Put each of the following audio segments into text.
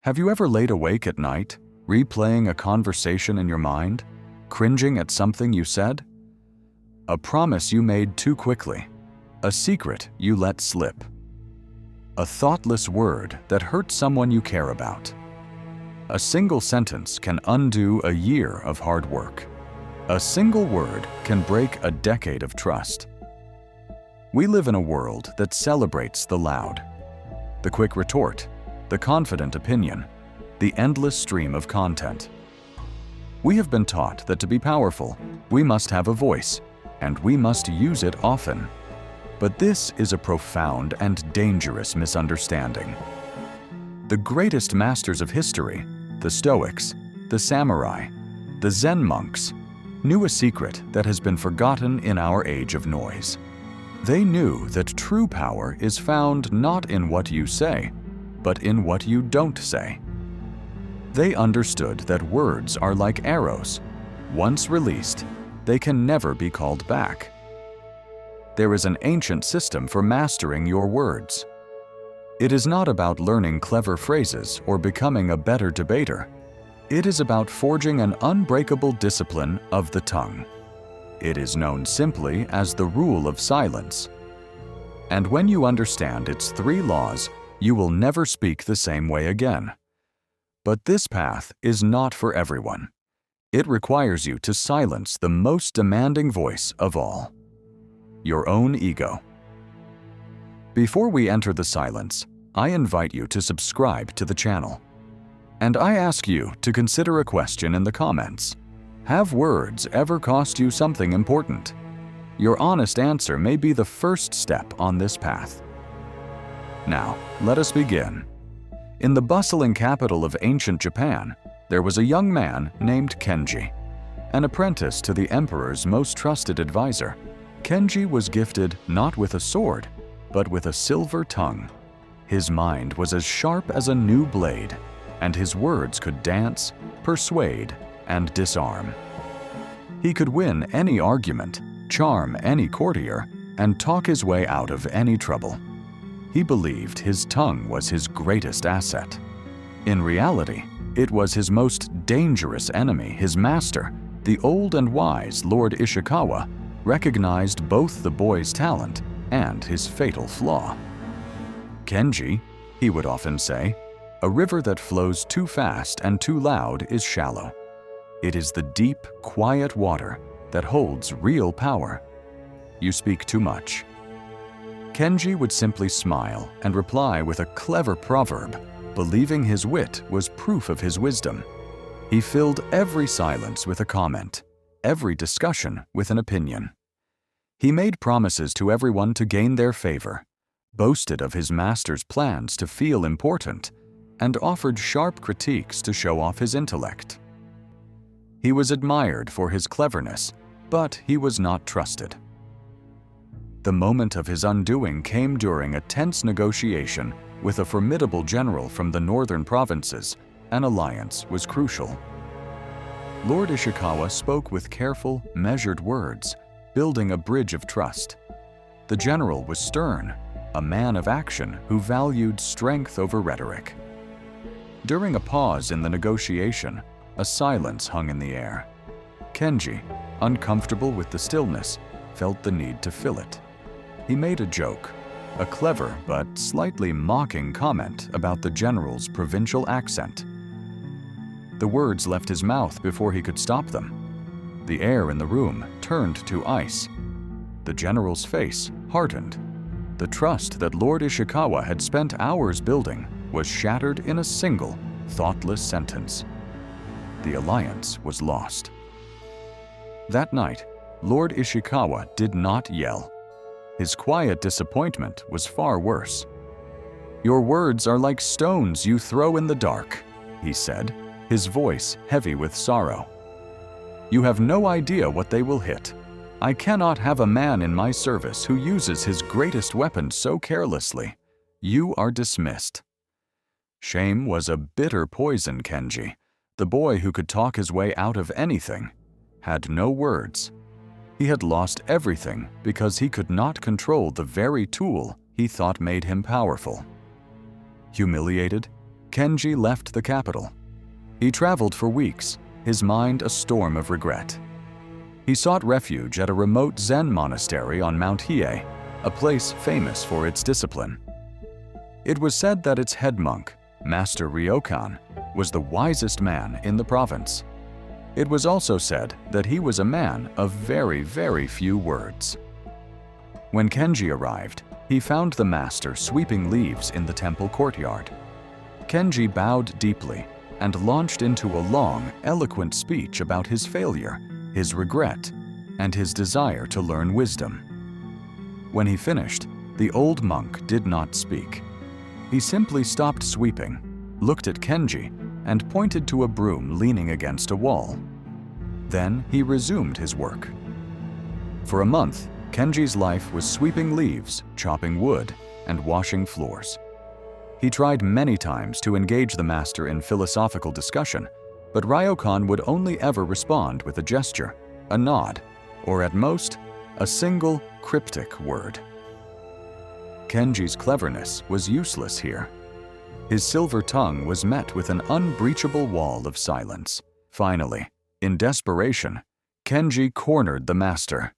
Have you ever laid awake at night, replaying a conversation in your mind, cringing at something you said? A promise you made too quickly, a secret you let slip, a thoughtless word that hurt someone you care about. A single sentence can undo a year of hard work. A single word can break a decade of trust. We live in a world that celebrates the loud, the quick retort, the confident opinion, the endless stream of content. We have been taught that to be powerful, we must have a voice, and we must use it often. But this is a profound and dangerous misunderstanding. The greatest masters of history, the Stoics, the samurai, the Zen monks, knew a secret that has been forgotten in our age of noise. They knew that true power is found not in what you say, but in what you don't say. They understood that words are like arrows. Once released, they can never be called back. There is an ancient system for mastering your words. It is not about learning clever phrases or becoming a better debater. It is about forging an unbreakable discipline of the tongue. It is known simply as the rule of silence. And when you understand its 3 laws, you will never speak the same way again. But this path is not for everyone. It requires you to silence the most demanding voice of all, your own ego. Before we enter the silence, I invite you to subscribe to the channel. And I ask you to consider a question in the comments. Have words ever cost you something important? Your honest answer may be the first step on this path. Now, let us begin. In the bustling capital of ancient Japan, there was a young man named Kenji. An apprentice to the emperor's most trusted advisor, Kenji was gifted not with a sword, but with a silver tongue. His mind was as sharp as a new blade, and his words could dance, persuade, and disarm. He could win any argument, charm any courtier, and talk his way out of any trouble. He believed his tongue was his greatest asset. In reality, it was his most dangerous enemy. His master, the old and wise Lord Ishikawa, recognized both the boy's talent and his fatal flaw. "Kenji," he would often say, "a river that flows too fast and too loud is shallow. It is the deep, quiet water that holds real power. You speak too much." Kenji would simply smile and reply with a clever proverb, believing his wit was proof of his wisdom. He filled every silence with a comment, every discussion with an opinion. He made promises to everyone to gain their favor, boasted of his master's plans to feel important, and offered sharp critiques to show off his intellect. He was admired for his cleverness, but he was not trusted. The moment of his undoing came during a tense negotiation with a formidable general from the northern provinces. An alliance was crucial. Lord Ishikawa spoke with careful, measured words, building a bridge of trust. The general was stern, a man of action who valued strength over rhetoric. During a pause in the negotiation, a silence hung in the air. Kenji, uncomfortable with the stillness, felt the need to fill it. He made a joke, a clever but slightly mocking comment about the general's provincial accent. The words left his mouth before he could stop them. The air in the room turned to ice. The general's face hardened. The trust that Lord Ishikawa had spent hours building was shattered in a single, thoughtless sentence. The alliance was lost. That night, Lord Ishikawa did not yell. His quiet disappointment was far worse. "Your words are like stones you throw in the dark," he said, his voice heavy with sorrow. "You have no idea what they will hit. I cannot have a man in my service who uses his greatest weapon so carelessly. You are dismissed." Shame was a bitter poison, Kenji. The boy who could talk his way out of anything had no words. He had lost everything because he could not control the very tool he thought made him powerful. Humiliated, Kenji left the capital. He traveled for weeks, his mind a storm of regret. He sought refuge at a remote Zen monastery on Mount Hiei, a place famous for its discipline. It was said that its head monk, Master Ryokan, was the wisest man in the province. It was also said that he was a man of very, very few words. When Kenji arrived, he found the master sweeping leaves in the temple courtyard. Kenji bowed deeply and launched into a long, eloquent speech about his failure, his regret, and his desire to learn wisdom. When he finished, the old monk did not speak. He simply stopped sweeping, looked at Kenji, and pointed to a broom leaning against a wall. Then he resumed his work. For a month, Kenji's life was sweeping leaves, chopping wood, and washing floors. He tried many times to engage the master in philosophical discussion, but Ryokan would only ever respond with a gesture, a nod, or at most, a single cryptic word. Kenji's cleverness was useless here. His silver tongue was met with an unbreachable wall of silence. Finally, in desperation, Kenji cornered the master.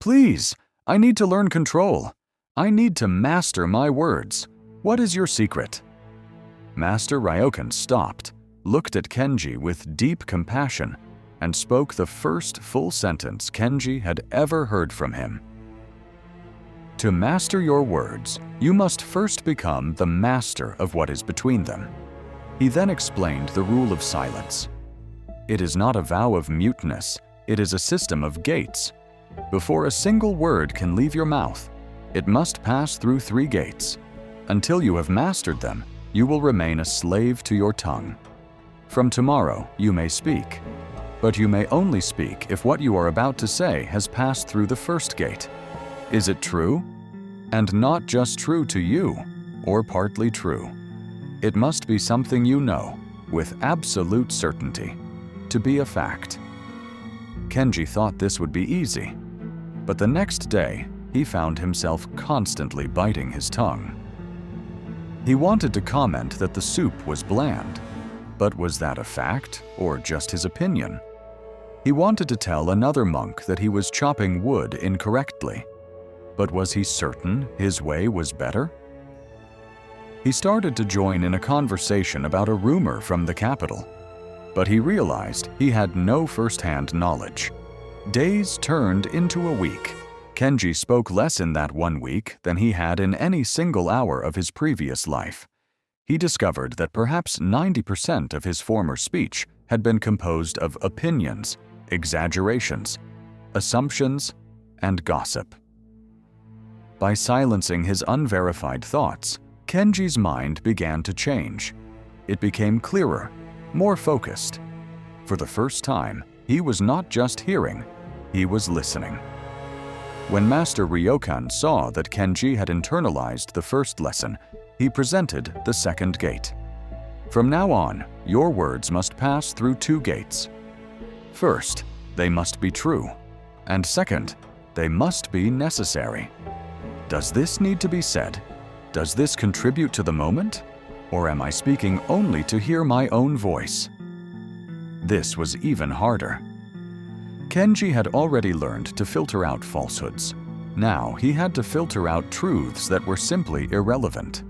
"Please, I need to learn control. I need to master my words. What is your secret?" Master Ryokan stopped, looked at Kenji with deep compassion, and spoke the first full sentence Kenji had ever heard from him. "To master your words, you must first become the master of what is between them." He then explained the rule of silence. It is not a vow of muteness, it is a system of gates. Before a single word can leave your mouth, it must pass through 3 gates. Until you have mastered them, you will remain a slave to your tongue. From tomorrow, you may speak, but you may only speak if what you are about to say has passed through the first gate. Is it true? And not just true to you, or partly true. It must be something you know, with absolute certainty, to be a fact. Kenji thought this would be easy, but the next day, he found himself constantly biting his tongue. He wanted to comment that the soup was bland, but was that a fact or just his opinion? He wanted to tell another monk that he was chopping wood incorrectly, but was he certain his way was better? He started to join in a conversation about a rumor from the capital, but he realized he had no first-hand knowledge. Days turned into a week. Kenji spoke less in that 1 week than he had in any single hour of his previous life. He discovered that perhaps 90% of his former speech had been composed of opinions, exaggerations, assumptions, and gossip. By silencing his unverified thoughts, Kenji's mind began to change. It became clearer, more focused. For the first time, he was not just hearing, he was listening. When Master Ryokan saw that Kenji had internalized the first lesson, he presented the second gate. From now on, your words must pass through 2 gates. First, they must be true, and second, they must be necessary. Does this need to be said? Does this contribute to the moment? Or am I speaking only to hear my own voice? This was even harder. Kenji had already learned to filter out falsehoods. Now he had to filter out truths that were simply irrelevant.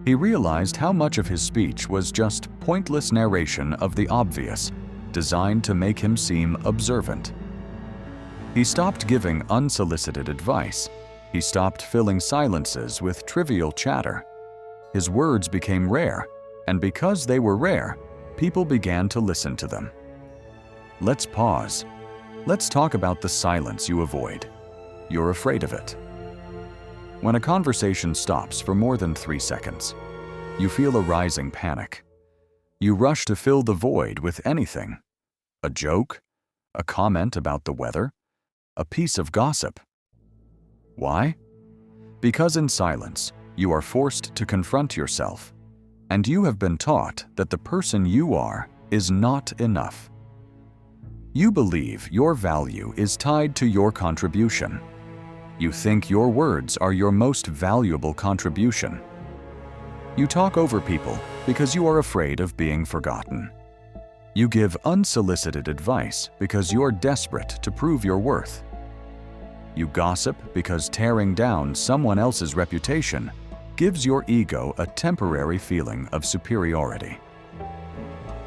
He realized how much of his speech was just pointless narration of the obvious, designed to make him seem observant. He stopped giving unsolicited advice. He stopped filling silences with trivial chatter. His words became rare, and because they were rare, people began to listen to them. Let's pause. Let's talk about the silence you avoid. You're afraid of it. When a conversation stops for more than 3 seconds, you feel a rising panic. You rush to fill the void with anything. A joke, a comment about the weather, a piece of gossip. Why? Because in silence, you are forced to confront yourself, and you have been taught that the person you are is not enough. You believe your value is tied to your contribution. You think your words are your most valuable contribution. You talk over people because you are afraid of being forgotten. You give unsolicited advice because you are desperate to prove your worth. You gossip because tearing down someone else's reputation gives your ego a temporary feeling of superiority.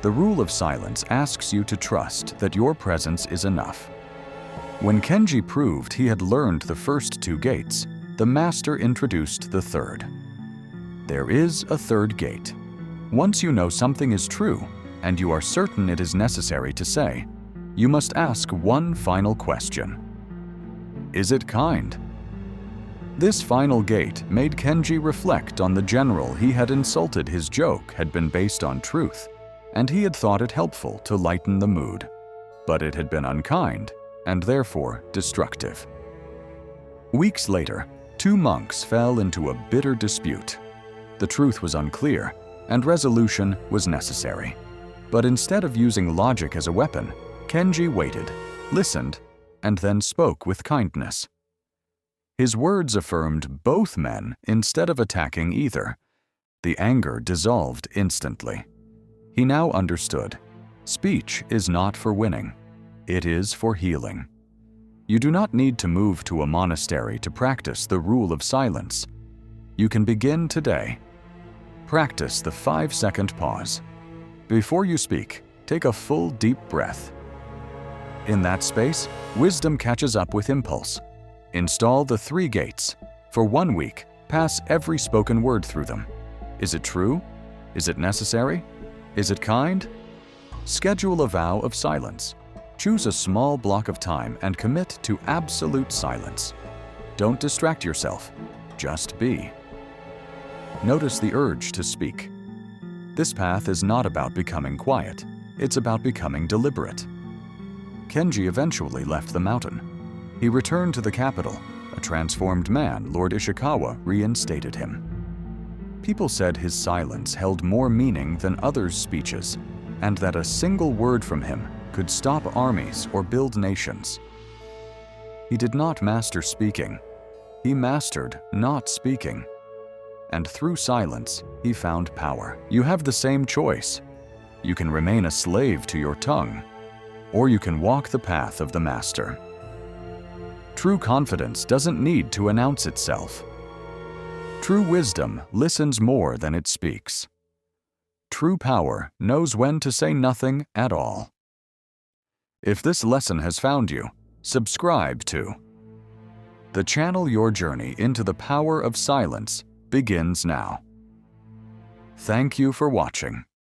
The rule of silence asks you to trust that your presence is enough. When Kenji proved he had learned the first two gates, the master introduced the third. There is a third gate. Once you know something is true, and you are certain it is necessary to say, you must ask one final question. Is it kind? This final gate made Kenji reflect on the general he had insulted. His joke had been based on truth, and he had thought it helpful to lighten the mood. But it had been unkind, and therefore destructive. Weeks later, two monks fell into a bitter dispute. The truth was unclear, and resolution was necessary. But instead of using logic as a weapon, Kenji waited, listened, and then spoke with kindness. His words affirmed both men instead of attacking either. The anger dissolved instantly. He now understood. Speech is not for winning. It is for healing. You do not need to move to a monastery to practice the rule of silence. You can begin today. Practice the 5-second pause. Before you speak, take a full deep breath. In that space, wisdom catches up with impulse. Install the 3 gates. For 1 week, pass every spoken word through them. Is it true? Is it necessary? Is it kind? Schedule a vow of silence. Choose a small block of time and commit to absolute silence. Don't distract yourself. Just be. Notice the urge to speak. This path is not about becoming quiet. It's about becoming deliberate. Kenji eventually left the mountain. He returned to the capital. A transformed man, Lord Ishikawa, reinstated him. People said his silence held more meaning than others' speeches, and that a single word from him could stop armies or build nations. He did not master speaking. He mastered not speaking. And through silence, he found power. You have the same choice. You can remain a slave to your tongue, or you can walk the path of the master. True confidence doesn't need to announce itself. True wisdom listens more than it speaks. True power knows when to say nothing at all. If this lesson has found you, subscribe to the channel. Your journey into the power of silence begins now. Thank you for watching.